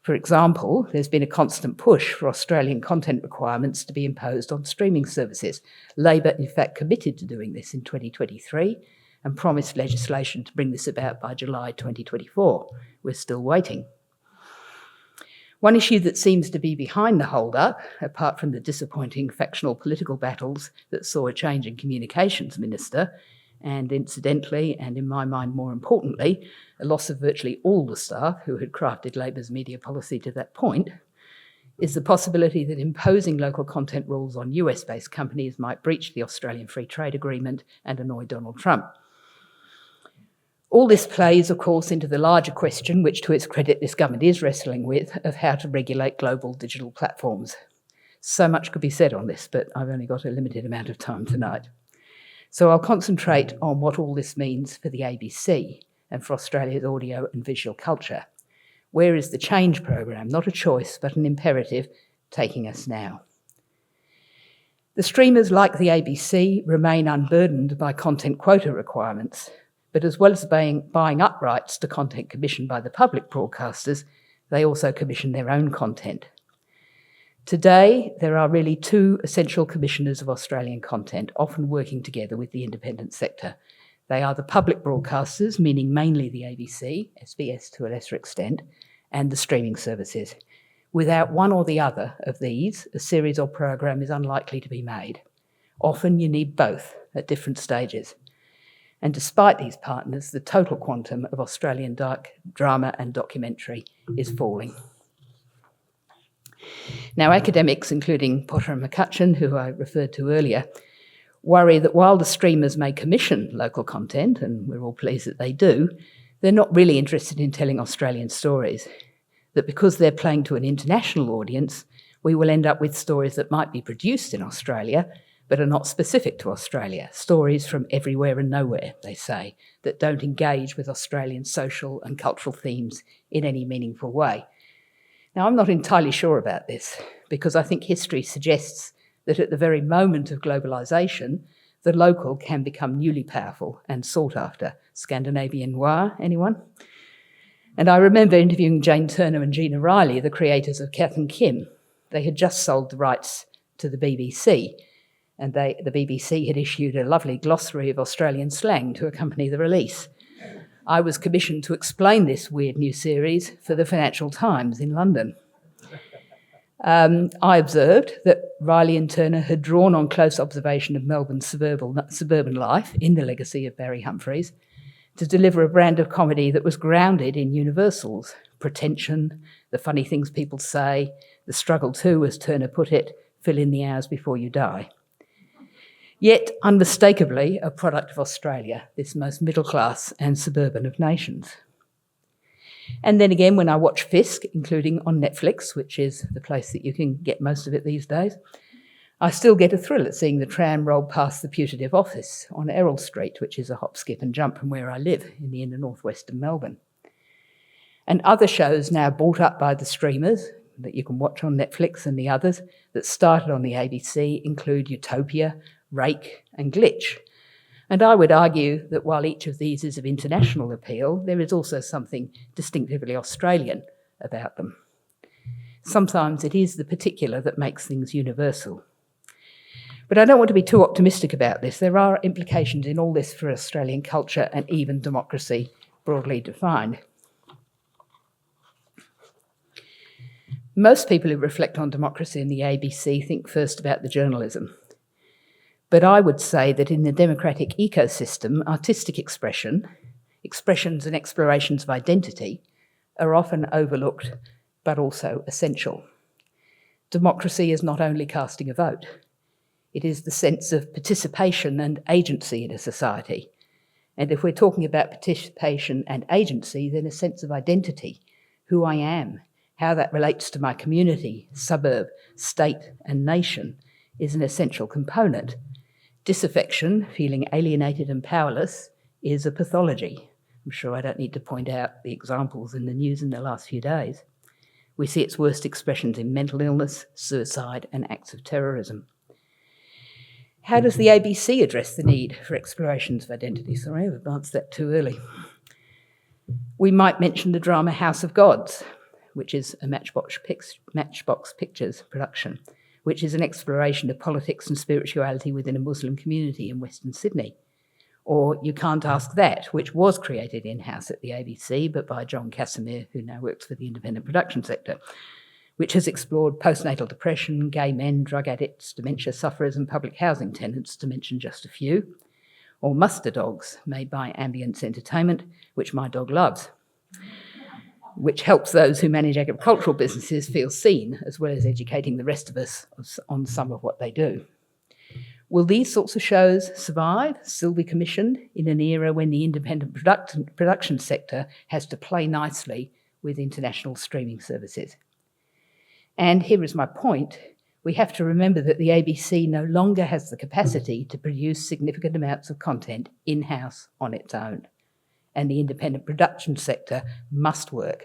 For example, there's been a constant push for Australian content requirements to be imposed on streaming services. Labor, in fact, committed to doing this in 2023 and promised legislation to bring this about by July 2024. We're still waiting. One issue that seems to be behind the hold-up, apart from the disappointing factional political battles that saw a change in communications minister, and incidentally, and in my mind more importantly, a loss of virtually all the staff who had crafted Labor's media policy to that point, is the possibility that imposing local content rules on US-based companies might breach the Australian Free Trade Agreement and annoy Donald Trump. All this plays, of course, into the larger question, which to its credit this government is wrestling with, of how to regulate global digital platforms. So much could be said on this, but I've only got a limited amount of time tonight. So I'll concentrate on what all this means for the ABC and for Australia's audio and visual culture. Where is the change program, not a choice, but an imperative taking us now. The streamers, like the ABC, remain unburdened by content quota requirements, but as well as buying up rights to content commissioned by the public broadcasters, they also commission their own content. Today, there are really two essential commissioners of Australian content, often working together with the independent sector. They are the public broadcasters, meaning mainly the ABC, SBS to a lesser extent, and the streaming services. Without one or the other of these, a series or program is unlikely to be made. Often you need both at different stages. And despite these partners, the total quantum of Australian drama and documentary is falling. Now, academics, including Potter and McCutcheon, who I referred to earlier, worry that while the streamers may commission local content, and we're all pleased that they do, they're not really interested in telling Australian stories. That because they're playing to an international audience, we will end up with stories that might be produced in Australia, but are not specific to Australia. Stories from everywhere and nowhere, they say, that don't engage with Australian social and cultural themes in any meaningful way. Now, I'm not entirely sure about this, because I think history suggests that at the very moment of globalisation, the local can become newly powerful and sought after. Scandinavian noir, anyone? And I remember interviewing Jane Turner and Gina Riley, the creators of Kath and Kim. They had just sold the rights to the BBC, and the BBC had issued a lovely glossary of Australian slang to accompany the release. I was commissioned to explain this weird new series for the Financial Times in London. I observed that Riley and Turner had drawn on close observation of Melbourne's suburban life in the legacy of Barry Humphries to deliver a brand of comedy that was grounded in universals: pretension, the funny things people say, the struggle to, as Turner put it, fill in the hours before you die. Yet, unmistakably, a product of Australia, this most middle class and suburban of nations. And then again, when I watch Fisk, including on Netflix, which is the place that you can get most of it these days, I still get a thrill at seeing the tram roll past the putative office on Errol Street, which is a hop, skip and jump from where I live in the inner northwest of Melbourne. And other shows now bought up by the streamers that you can watch on Netflix and the others that started on the ABC include Utopia, Rake and Glitch. And I would argue that while each of these is of international appeal, there is also something distinctively Australian about them. Sometimes it is the particular that makes things universal. But I don't want to be too optimistic about this. There are implications in all this for Australian culture and even democracy broadly defined. Most people who reflect on democracy in the ABC think first about the journalism. But I would say that in the democratic ecosystem, artistic expressions and explorations of identity are often overlooked, but also essential. Democracy is not only casting a vote. It is the sense of participation and agency in a society. And if we're talking about participation and agency, then a sense of identity, who I am, how that relates to my community, suburb, state, and nation, is an essential component. Disaffection, feeling alienated and powerless, is a pathology. I'm sure I don't need to point out the examples in the news in the last few days. We see its worst expressions in mental illness, suicide, and acts of terrorism. How does the ABC address the need for explorations of identity? Sorry, I've advanced that too early. We might mention the drama House of Gods, which is a Matchbox Pictures production, which is an exploration of politics and spirituality within a Muslim community in Western Sydney. Or You Can't Ask That, which was created in-house at the ABC, but by John Casimir, who now works for the independent production sector, which has explored postnatal depression, gay men, drug addicts, dementia sufferers and public housing tenants, to mention just a few. Or Muster Dogs, made by Ambience Entertainment, which my dog loves, which helps those who manage agricultural businesses feel seen, as well as educating the rest of us on some of what they do. Will these sorts of shows survive, still be commissioned, in an era when the independent production sector has to play nicely with international streaming services? And here is my point. We have to remember that the ABC no longer has the capacity to produce significant amounts of content in-house on its own. And the independent production sector must work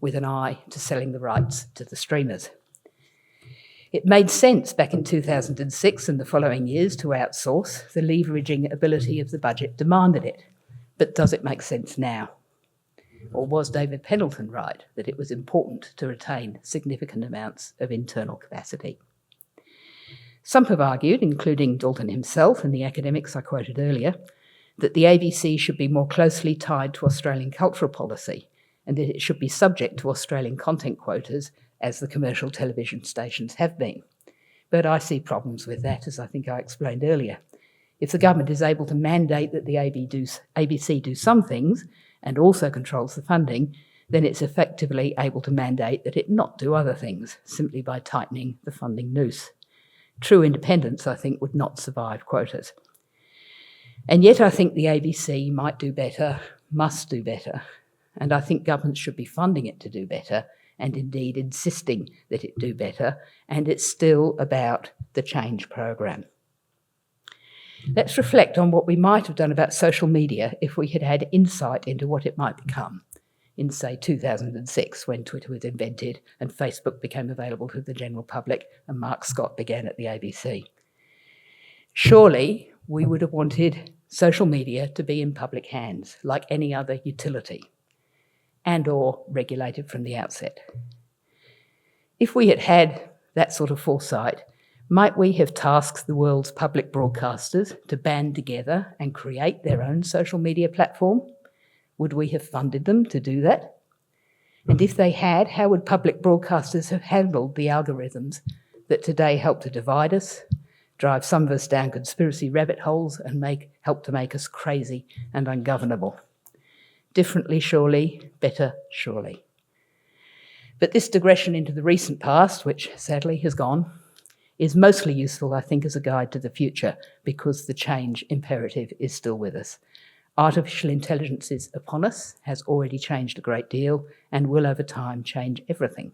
with an eye to selling the rights to the streamers. It made sense back in 2006 and the following years to outsource. The leveraging ability of the budget demanded it. But does it make sense now? Or was David Pendleton right that it was important to retain significant amounts of internal capacity? Some have argued, including Dalton himself and the academics I quoted earlier, that the ABC should be more closely tied to Australian cultural policy and that it should be subject to Australian content quotas as the commercial television stations have been. But I see problems with that, as I think I explained earlier. If the government is able to mandate that the ABC do some things and also controls the funding, then it's effectively able to mandate that it not do other things, simply by tightening the funding noose. True independence, I think, would not survive quotas. And yet I think the ABC might do better, must do better, and I think governments should be funding it to do better and indeed insisting that it do better, and it's still about the change program. Let's reflect on what we might have done about social media if we had had insight into what it might become in, say, 2006, when Twitter was invented and Facebook became available to the general public and Mark Scott began at the ABC. Surely we would have wanted social media to be in public hands, like any other utility, and/or regulated from the outset. If we had had that sort of foresight, might we have tasked the world's public broadcasters to band together and create their own social media platform? Would we have funded them to do that? And if they had, how would public broadcasters have handled the algorithms that today help to divide us, drive some of us down conspiracy rabbit holes, and help to make us crazy and ungovernable? Differently, surely, better, surely. But this digression into the recent past, which sadly has gone, is mostly useful, I think, as a guide to the future, because the change imperative is still with us. Artificial intelligence is upon us, has already changed a great deal, and will over time change everything.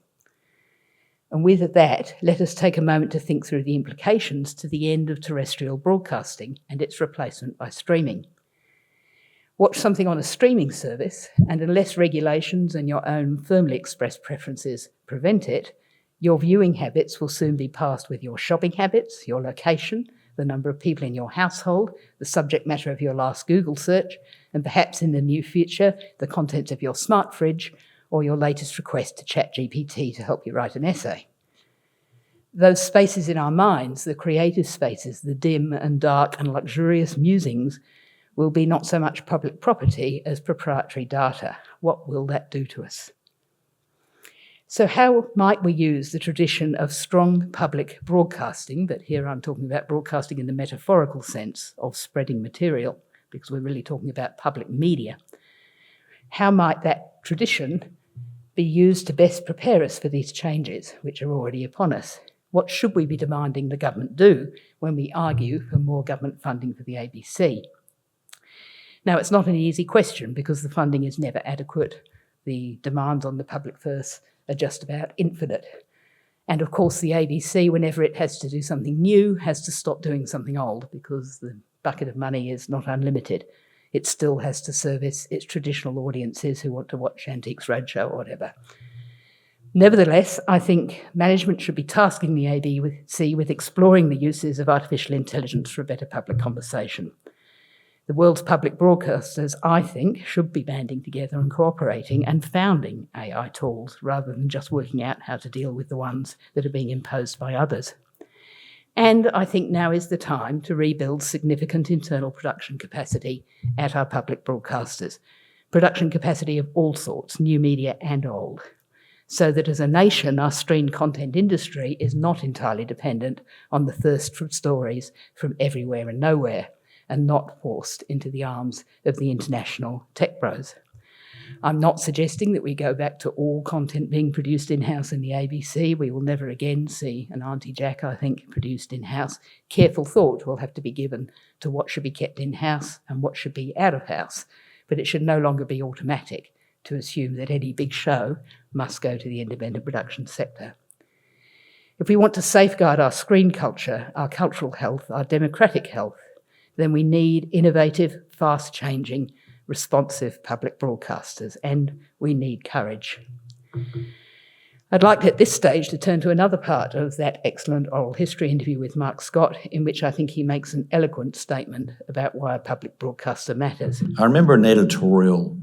And with that, let us take a moment to think through the implications to the end of terrestrial broadcasting and its replacement by streaming. Watch something on a streaming service, and unless regulations and your own firmly expressed preferences prevent it, your viewing habits will soon be passed with your shopping habits, your location, the number of people in your household, the subject matter of your last Google search, and perhaps in the near future, the contents of your smart fridge or your latest request to ChatGPT to help you write an essay. Those spaces in our minds, the creative spaces, the dim and dark and luxurious musings, will be not so much public property as proprietary data. What will that do to us? So how might we use the tradition of strong public broadcasting, but here I'm talking about broadcasting in the metaphorical sense of spreading material, because we're really talking about public media. How might that tradition be used to best prepare us for these changes, which are already upon us? What should we be demanding the government do when we argue for more government funding for the ABC? Now, it's not an easy question because the funding is never adequate. The demands on the public purse are just about infinite. And of course, the ABC, whenever it has to do something new, has to stop doing something old because the bucket of money is not unlimited. It still has to service its traditional audiences who want to watch Antiques Roadshow or whatever. Nevertheless, I think management should be tasking the ABC with exploring the uses of artificial intelligence for a better public conversation. The world's public broadcasters, I think, should be banding together and cooperating and founding AI tools rather than just working out how to deal with the ones that are being imposed by others. And I think now is the time to rebuild significant internal production capacity at our public broadcasters, production capacity of all sorts, new media and old, so that as a nation, our streamed content industry is not entirely dependent on the thirst for stories from everywhere and nowhere, and not forced into the arms of the international tech bros. I'm not suggesting that we go back to all content being produced in-house in the ABC. We will never again see an Auntie Jack, I think, produced in-house. Careful thought will have to be given to what should be kept in-house and what should be out of house, but it should no longer be automatic to assume that any big show must go to the independent production sector. If we want to safeguard our screen culture, our cultural health, our democratic health, then we need innovative, fast-changing, responsive public broadcasters, and we need courage. I'd like at this stage to turn to another part of that excellent oral history interview with Mark Scott, in which I think he makes an eloquent statement about why a public broadcaster matters. I remember an editorial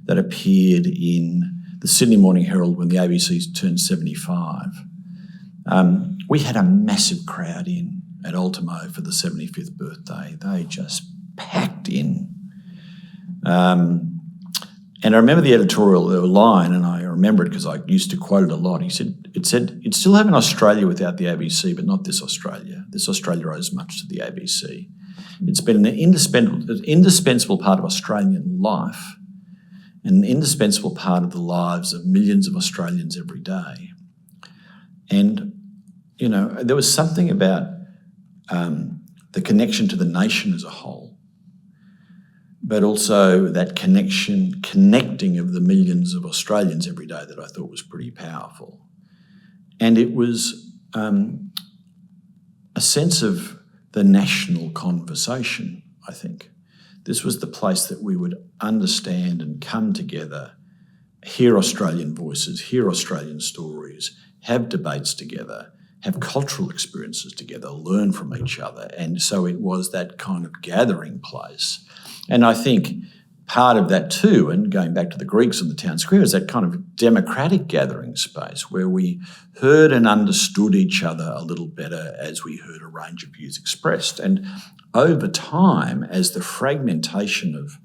that appeared in the Sydney Morning Herald when the ABC turned 75. We had a massive crowd in at Ultimo for the 75th birthday. They just packed in. And I remember the editorial line, and I remember it because I used to quote it a lot. It said, "You'd still have an Australia without the ABC, but not this Australia. This Australia owes much to the ABC. It's been an indispensable part of Australian life, an indispensable part of the lives of millions of Australians every day." And, you know, there was something about the connection to the nation as a whole, but also that connecting of the millions of Australians every day that I thought was pretty powerful. And it was a sense of the national conversation, I think. This was the place that we would understand and come together, hear Australian voices, hear Australian stories, have debates together, have cultural experiences together, learn from each other. And so it was that kind of gathering place. And I think part of that too, and going back to the Greeks and the town square, is that kind of democratic gathering space where we heard and understood each other a little better as we heard a range of views expressed. And over time, as the fragmentation of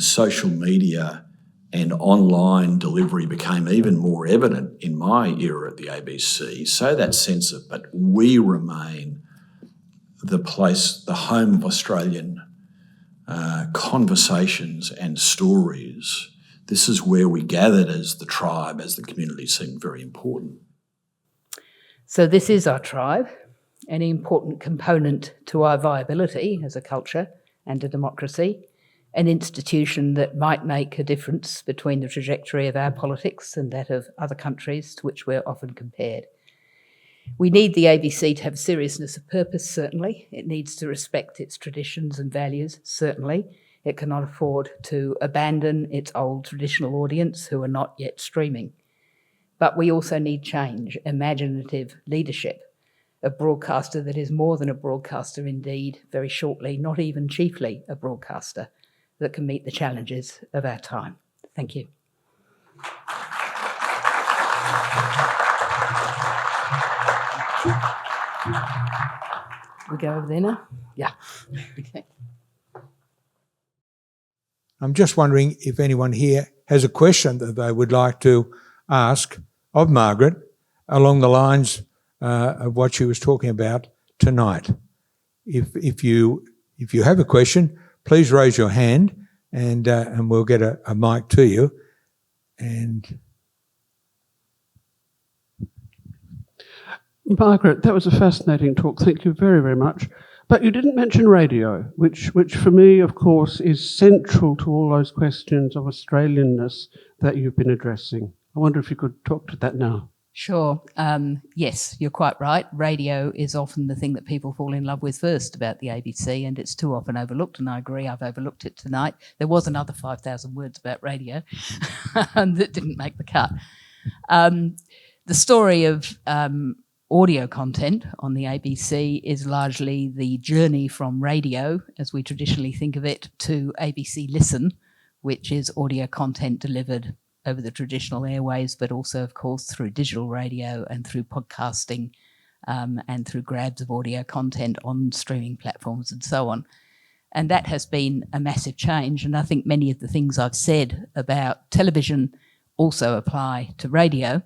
social media and online delivery became even more evident in my era at the ABC, so that sense of, but we remain the place, the home of Australian conversations and stories. This is where we gathered as the tribe, as the community, seemed very important. So this is our tribe, an important component to our viability as a culture and a democracy, an institution that might make a difference between the trajectory of our politics and that of other countries to which we're often compared. We need the ABC to have seriousness of purpose, certainly. It needs to respect its traditions and values, certainly. It cannot afford to abandon its old traditional audience who are not yet streaming. But we also need change, imaginative leadership, a broadcaster that is more than a broadcaster, indeed, very shortly, not even chiefly a broadcaster, that can meet the challenges of our time. Thank you. We go over there now? Yeah. Okay. I'm just wondering if anyone here has a question that they would like to ask of Margaret along the lines of what she was talking about tonight. If you have a question, please raise your hand and we'll get a mic to you. And Margaret, that was a fascinating talk. Thank you very, very much. But you didn't mention radio, which for me, of course, is central to all those questions of Australianness that you've been addressing. I wonder if you could talk to that now. Sure. Yes, you're quite right. Radio is often the thing that people fall in love with first about the ABC, and it's too often overlooked, and I agree, I've overlooked it tonight. There was another 5,000 words about radio that didn't make the cut. The story of audio content on the ABC is largely the journey from radio, as we traditionally think of it, to ABC Listen, which is audio content delivered over the traditional airways, but also, of course, through digital radio and through podcasting and through grabs of audio content on streaming platforms and so on. And that has been a massive change. And I think many of the things I've said about television also apply to radio.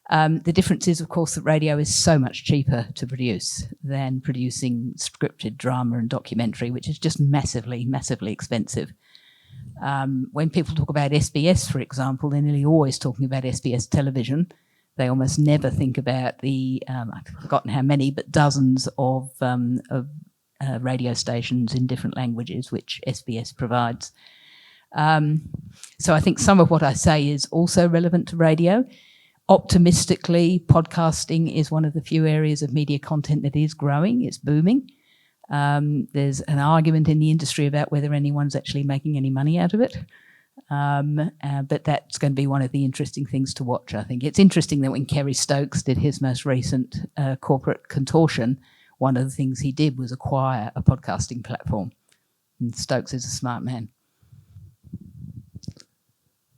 The difference is, of course, that radio is so much cheaper to produce than producing scripted drama and documentary, which is just massively, massively expensive. When people talk about SBS, for example, they're nearly always talking about SBS television. They almost never think about the, I've forgotten how many, but dozens of radio stations in different languages which SBS provides. So I think some of what I say is also relevant to radio. Optimistically, podcasting is one of the few areas of media content that is growing. It's booming. There's an argument in the industry about whether anyone's actually making any money out of it. But that's going to be one of the interesting things to watch, I think. It's interesting that when Kerry Stokes did his most recent corporate contortion, one of the things he did was acquire a podcasting platform. And Stokes is a smart man.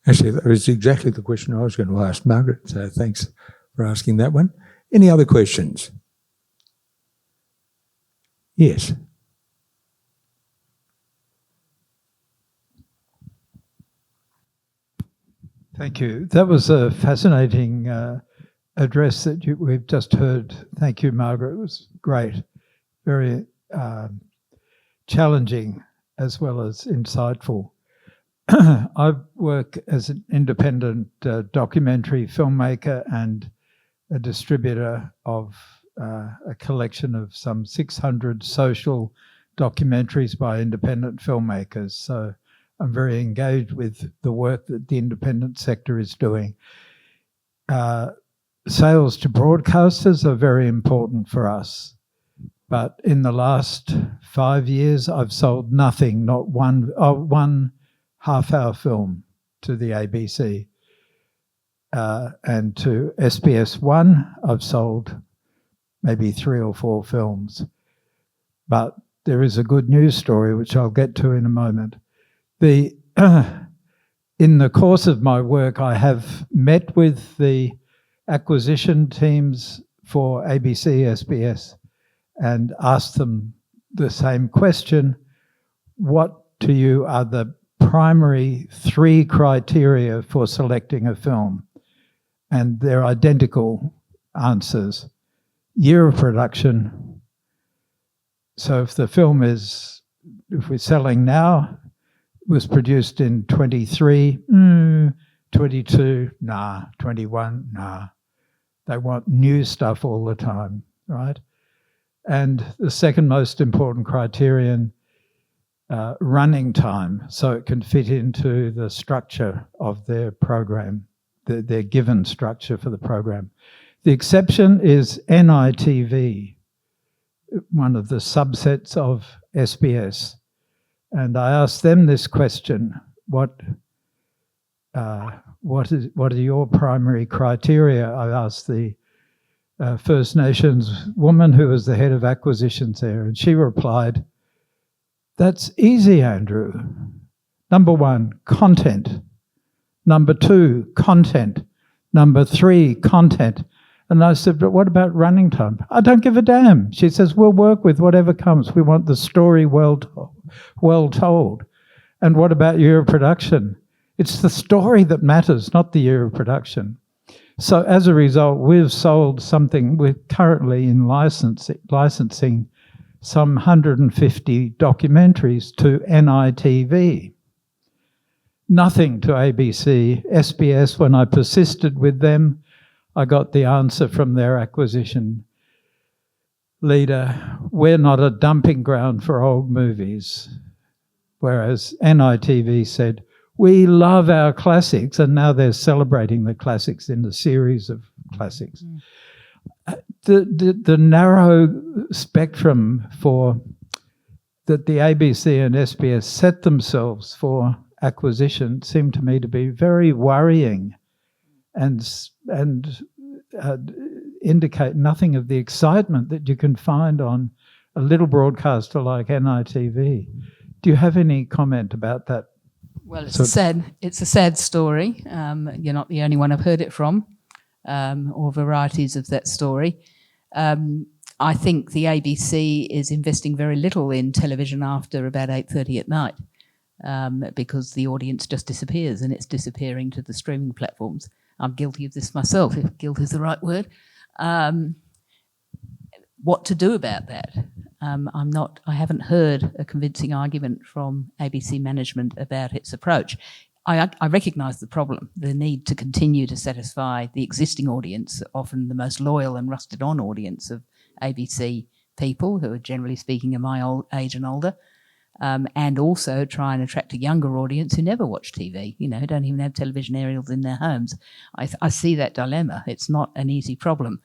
Actually, that was exactly the question I was going to ask Margaret, so thanks for asking that one. Any other questions? Yes. Thank you. That was a fascinating address that we've just heard. Thank you, Margaret. It was great. Very challenging as well as insightful. I work as an independent documentary filmmaker and a distributor of a collection of some 600 social documentaries by independent filmmakers. So I'm very engaged with the work that the independent sector is doing. Sales to broadcasters are very important for us. But in the last 5 years, I've sold nothing, not one half-hour film to the ABC. And to SBS One, I've sold maybe 3 or 4 films. But there is a good news story, which I'll get to in a moment. In the course of my work, I have met with the acquisition teams for ABC, SBS, and asked them the same question. What to you are the primary 3 criteria for selecting a film? And they're identical answers. Year of production. So if the film if we're selling now, was produced in 23, 22, nah, 21, nah. They want new stuff all the time, right? And the second most important criterion, running time, so it can fit into the structure of their program, their given structure for the program. The exception is NITV, one of the subsets of SBS. And I asked them this question: what are your primary criteria? I asked the First Nations woman who was the head of acquisitions there, and she replied, "That's easy, Andrew. Number 1, content. Number 2, content. Number 3, content." And I said, "But what about running time?" "I don't give a damn." She says, "We'll work with whatever comes. We want the story well told. And what about year of production?" It's the story that matters, not the year of production. So as a result, we've sold something, we're currently in licensing some 150 documentaries to NITV. Nothing to ABC. SBS, when I persisted with them, I got the answer from their acquisition leader: "We're not a dumping ground for old movies." Whereas NITV said, "We love our classics," and now they're celebrating the classics in a series of classics. The narrow spectrum that the ABC and SBS set themselves for acquisition seemed to me to be very worrying, and indicate nothing of the excitement that you can find on a little broadcaster like NITV. Do you have any comment about that? Well, it's a sad story. You're not the only one I've heard it from, or varieties of that story. I think the ABC is investing very little in television after about 8:30 at night, because the audience just disappears, and it's disappearing to the streaming platforms. I'm guilty of this myself, if guilt is the right word. What to do about that? I haven't heard a convincing argument from ABC management about its approach. I recognise the problem, the need to continue to satisfy the existing audience, often the most loyal and rusted on audience of ABC people, who are generally speaking of my age and older, and also try and attract a younger audience who never watch TV, who don't even have television aerials in their homes. I see that dilemma. It's not an easy problem,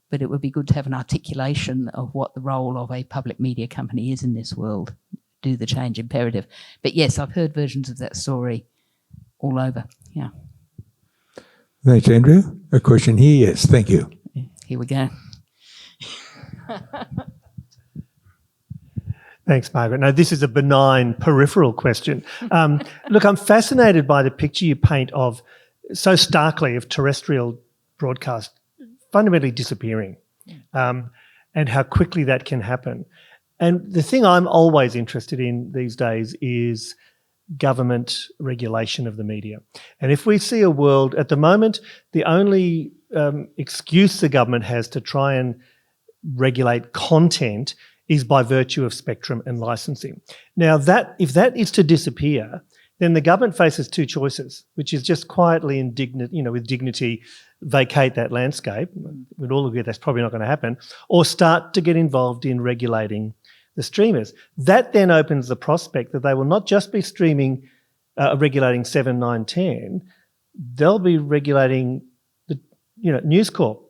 but it would be good to have an articulation of what the role of a public media company is in this world, do the change imperative. But yes, I've heard versions of that story all over. Yeah, Thanks, Andrew. A question here? Yes, thank you. here we go. Thanks, Margaret. No, this is a benign peripheral question. Look, I'm fascinated by the picture you paint of so starkly of terrestrial broadcast fundamentally disappearing, and how quickly that can happen. And the thing I'm always interested in these days is government regulation of the media. And if we see a world, at the moment, the only excuse the government has to try and regulate content is by virtue of spectrum and licensing. Now, if that is to disappear, then the government faces two choices, which is just quietly and with dignity, vacate that landscape. We'd all agree that's probably not going to happen, or start to get involved in regulating the streamers. That then opens the prospect that they will not just be regulating 7, 9, 10, they'll be regulating the News Corp.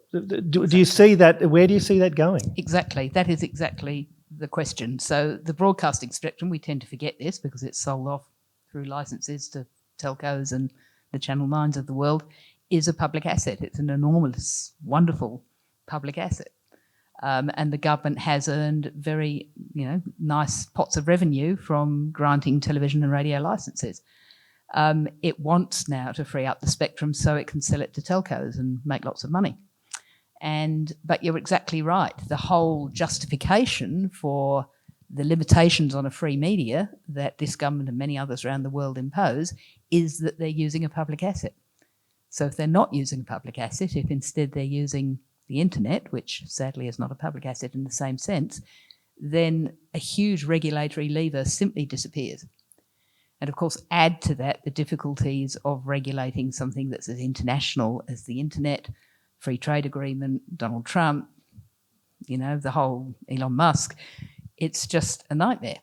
Do you see that? Where do you see that going? Exactly. That is exactly the question. So the broadcasting spectrum, we tend to forget this because it's sold off through licenses to telcos and the Channel 9s of the world, is a public asset. It's an enormous, wonderful public asset. And the government has earned very, nice pots of revenue from granting television and radio licenses. It wants now to free up the spectrum so it can sell it to telcos and make lots of money. But you're exactly right. The whole justification for the limitations on a free media that this government and many others around the world impose is that they're using a public asset. So if they're not using a public asset, if instead they're using the internet, which sadly is not a public asset in the same sense, then a huge regulatory lever simply disappears. And of course, add to that the difficulties of regulating something that's as international as the internet, free trade agreement, Donald Trump, the whole Elon Musk. It's just a nightmare.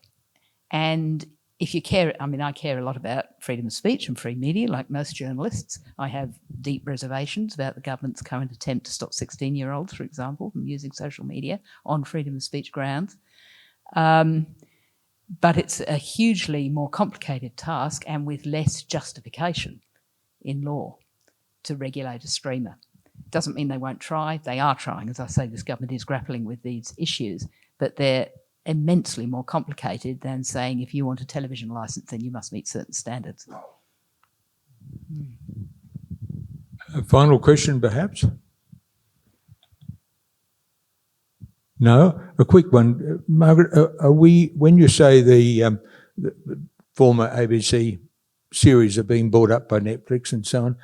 And if you care, I care a lot about freedom of speech and free media, like most journalists. I have deep reservations about the government's current attempt to stop 16-year-olds, for example, from using social media on freedom of speech grounds. But it's a hugely more complicated task and with less justification in law to regulate a streamer. Doesn't mean they won't try. They are trying. As I say, this government is grappling with these issues, but they're immensely more complicated than saying if you want a television license, then you must meet certain standards. A final question, perhaps? No? A quick one. Margaret, when you say the former ABC series are being bought up by Netflix and so on,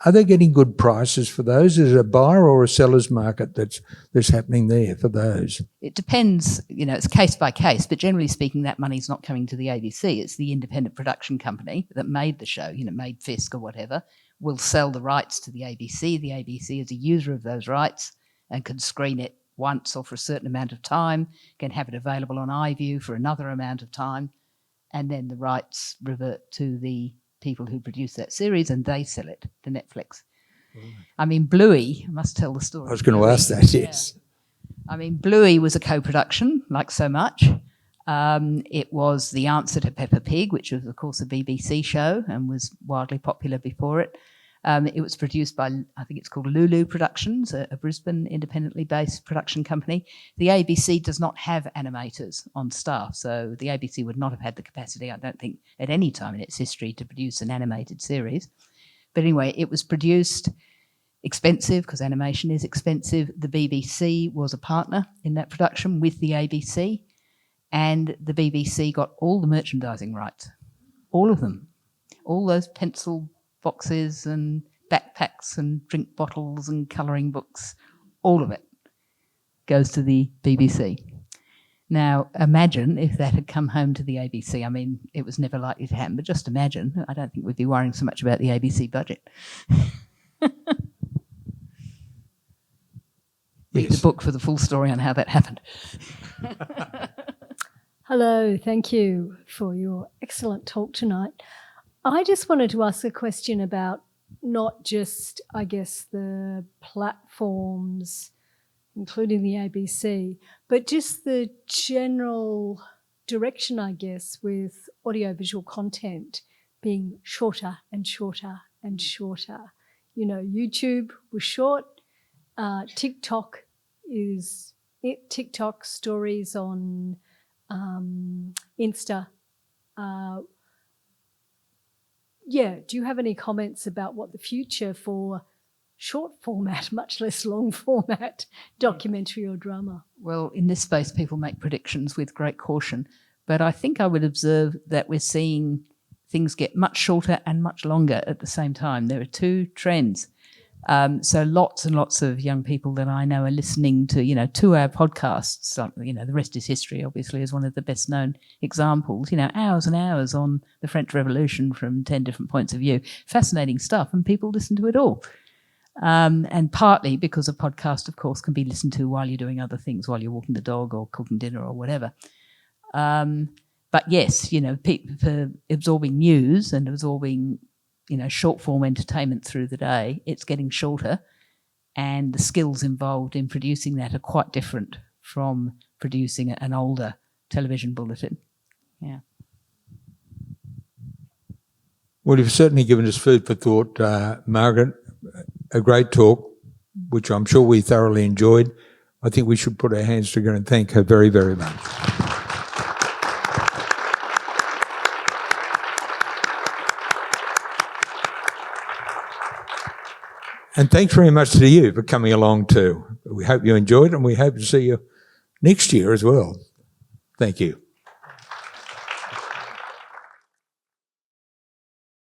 are they getting good prices for those? Is it a buyer or a seller's market that's happening there for those? It depends, it's case by case, but generally speaking, that money's not coming to the ABC. It's the independent production company that made the show, made Fisk or whatever, will sell the rights to the ABC. The ABC is a user of those rights and can screen it once or for a certain amount of time, can have it available on iView for another amount of time, and then the rights revert to the people who produce that series and they sell it to Netflix. Bluey, I must tell the story. I was going to ask that, yes. Yeah. Bluey was a co-production, like so much. It was the answer to Peppa Pig, which was, of course, a BBC show and was wildly popular before it. It was produced by, I think it's called Lulu Productions, a Brisbane independently based production company. The ABC does not have animators on staff, so the ABC would not have had the capacity, I don't think, at any time in its history to produce an animated series. But anyway, it was produced, expensive, because animation is expensive. The BBC was a partner in that production with the ABC, and the BBC got all the merchandising rights, all of them, all those pencil boxes and backpacks and drink bottles and colouring books, all of it goes to the BBC. Now, imagine if that had come home to the ABC. It was never likely to happen, but just imagine. I don't think we'd be worrying so much about the ABC budget. Read the book for the full story on how that happened. Hello, thank you for your excellent talk tonight. I just wanted to ask a question about not just, I guess, the platforms, including the ABC, but just the general direction, I guess, with audiovisual content being shorter and shorter and shorter. You know, YouTube was short. TikTok stories on Insta. Do you have any comments about what the future for short format, much less long format documentary or drama? Well, in this space, people make predictions with great caution, but I think I would observe that we're seeing things get much shorter and much longer at the same time. There are two trends. So lots and lots of young people that I know are listening to, 2-hour podcasts. The rest is history, obviously, is one of the best known examples. Hours and hours on the French Revolution from 10 different points of view. Fascinating stuff, and people listen to it all. And partly because a podcast, of course, can be listened to while you're doing other things, while you're walking the dog or cooking dinner or whatever. But yes, for absorbing news and absorbing short form entertainment through the day, it's getting shorter, and the skills involved in producing that are quite different from producing an older television bulletin. Yeah. Well, you've certainly given us food for thought, Margaret. A great talk, which I'm sure we thoroughly enjoyed. I think we should put our hands together and thank her very, very much. And thanks very much to you for coming along too. We hope you enjoyed it, and we hope to see you next year as well. Thank you.